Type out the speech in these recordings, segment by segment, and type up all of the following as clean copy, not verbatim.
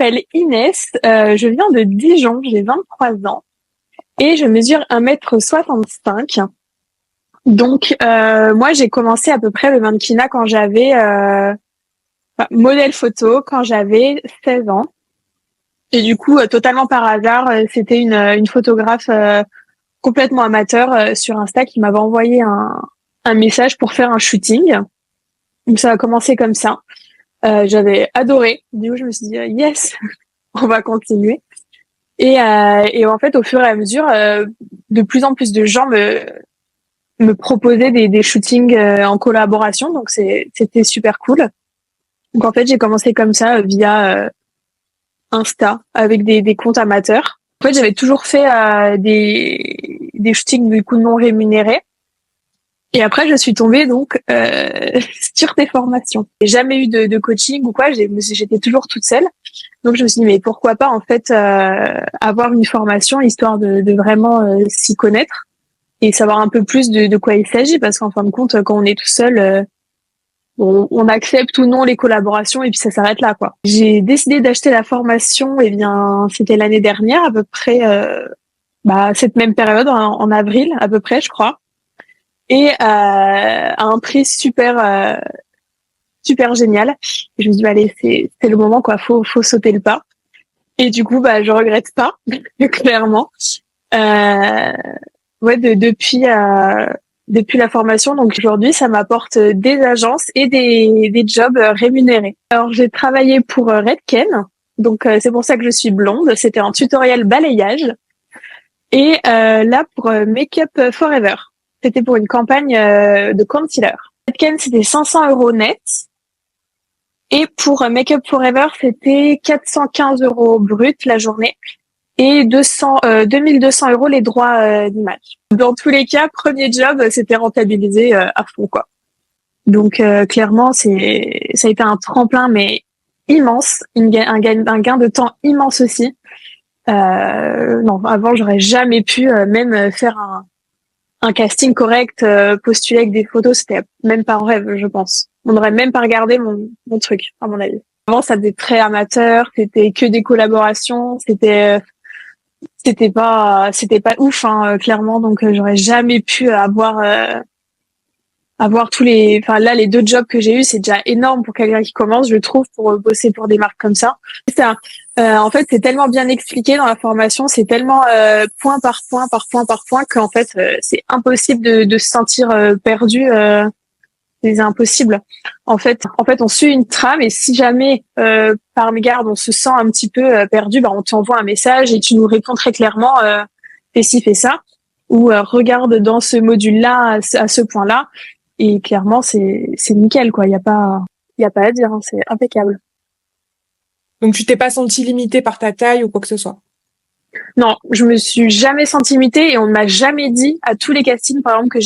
m'appelle Inès, je viens de Dijon, j'ai 23 ans et je mesure 1,65 m. Donc, moi, j'ai commencé à peu près le mannequinat quand j'avais modèle photo quand j'avais 16 ans. Et du coup, totalement par hasard, c'était une photographe complètement amateur sur Insta qui m'avait envoyé un message pour faire un shooting. Donc, ça a commencé comme ça. J'avais adoré. Du coup, je me suis dit, yes, on va continuer. Et en fait, au fur et à mesure, de plus en plus de gens me proposaient des shootings en collaboration. Donc, c'était super cool. Donc, en fait, j'ai commencé comme ça via Insta avec des comptes amateurs. En fait, j'avais toujours fait des shootings du coup non rémunérés. Et après, je suis tombée donc sur tes formations. J'ai jamais eu de coaching ou quoi. J'étais toujours toute seule. Donc je me suis dit mais pourquoi pas en fait avoir une formation histoire de vraiment s'y connaître et savoir un peu plus de quoi il s'agit parce qu'en fin de compte quand on est tout seul on accepte ou non les collaborations et puis ça s'arrête là quoi. J'ai décidé d'acheter la formation c'était l'année dernière à peu près cette même période en avril à peu près je crois et à un prix super génial. Et je me dis allez c'est le moment quoi, faut sauter le pas. Et du coup je regrette pas clairement. Depuis la formation donc aujourd'hui ça m'apporte des agences et des jobs rémunérés. Alors j'ai travaillé pour Redken. Donc c'est pour ça que je suis blonde, c'était un tutoriel balayage. Et là pour Make Up Forever. C'était pour une campagne de concealer. Redken c'était 500 € net. Et pour Make Up Forever, c'était 415 € brut la journée et 2200 € les droits d'image. Dans tous les cas, premier job, c'était rentabilisé à fond, quoi. Donc clairement, ça a été un tremplin mais immense, un gain de temps immense aussi. Non, avant, j'aurais jamais pu même faire un casting correct, postuler avec des photos, c'était même pas en rêve, je pense. On n'aurait même pas regardé mon truc, à mon avis. Avant, ça faisait très amateur, c'était que des collaborations, c'était pas ouf, hein, clairement. Donc, j'aurais jamais pu avoir les 2 jobs que j'ai eus, c'est déjà énorme pour quelqu'un qui commence, je trouve, pour bosser pour des marques comme ça. En fait, c'est tellement bien expliqué dans la formation, c'est tellement point par point qu'en fait, c'est impossible de se sentir perdu. C'est impossible. En fait, on suit une trame et si jamais par mégarde on se sent un petit peu perdu, on t'envoie un message et tu nous réponds très clairement fais ci, fais ça ou regarde dans ce module-là à ce point-là. Et clairement, c'est nickel, quoi. Il y a pas à dire, hein. C'est impeccable. Donc, tu t'es pas sentie limitée par ta taille ou quoi que ce soit? Non, je me suis jamais sentie limitée et on ne m'a jamais dit à tous les castings, par exemple,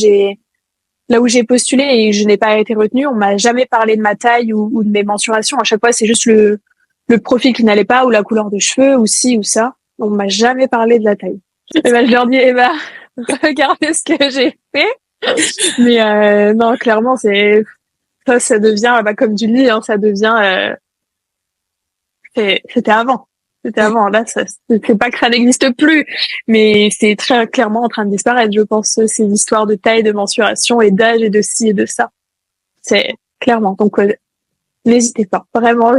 là où j'ai postulé et je n'ai pas été retenue, on m'a jamais parlé de ma taille ou de mes mensurations. À chaque fois, c'est juste le profil qui n'allait pas ou la couleur de cheveux ou ci ou ça. On m'a jamais parlé de la taille. Et je leur dis, regardez ce que j'ai fait. Mais non, clairement, ça devient comme tu le dis, hein, ça devient c'était avant. C'était avant. Là, c'est pas que ça n'existe plus, mais c'est très clairement en train de disparaître, je pense, ces histoires de taille, de mensuration et d'âge et de ci et de ça. C'est clairement. Donc n'hésitez pas. Vraiment,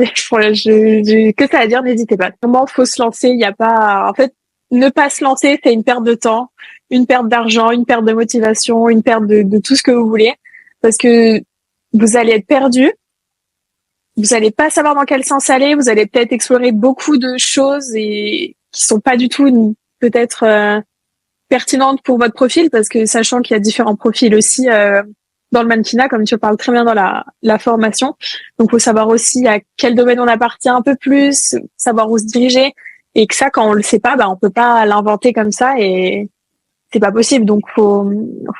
j'ai que ça à dire, n'hésitez pas. Vraiment, faut se lancer, il y a pas en fait ne pas se lancer, c'est une perte de temps, une perte d'argent, une perte de motivation, une perte de tout ce que vous voulez. Parce que vous allez être perdu. Vous allez pas savoir dans quel sens aller. Vous allez peut-être explorer beaucoup de choses et qui sont pas du tout peut-être pertinentes pour votre profil parce que sachant qu'il y a différents profils aussi dans le mannequinat, comme tu parles très bien dans la formation. Donc, faut savoir aussi à quel domaine on appartient un peu plus, savoir où se diriger. Et que ça, quand on le sait pas, on peut pas l'inventer comme ça et c'est pas possible. Donc, faut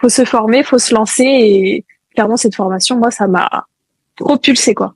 se former, faut se lancer et clairement, cette formation, moi, ça m'a propulsé, quoi.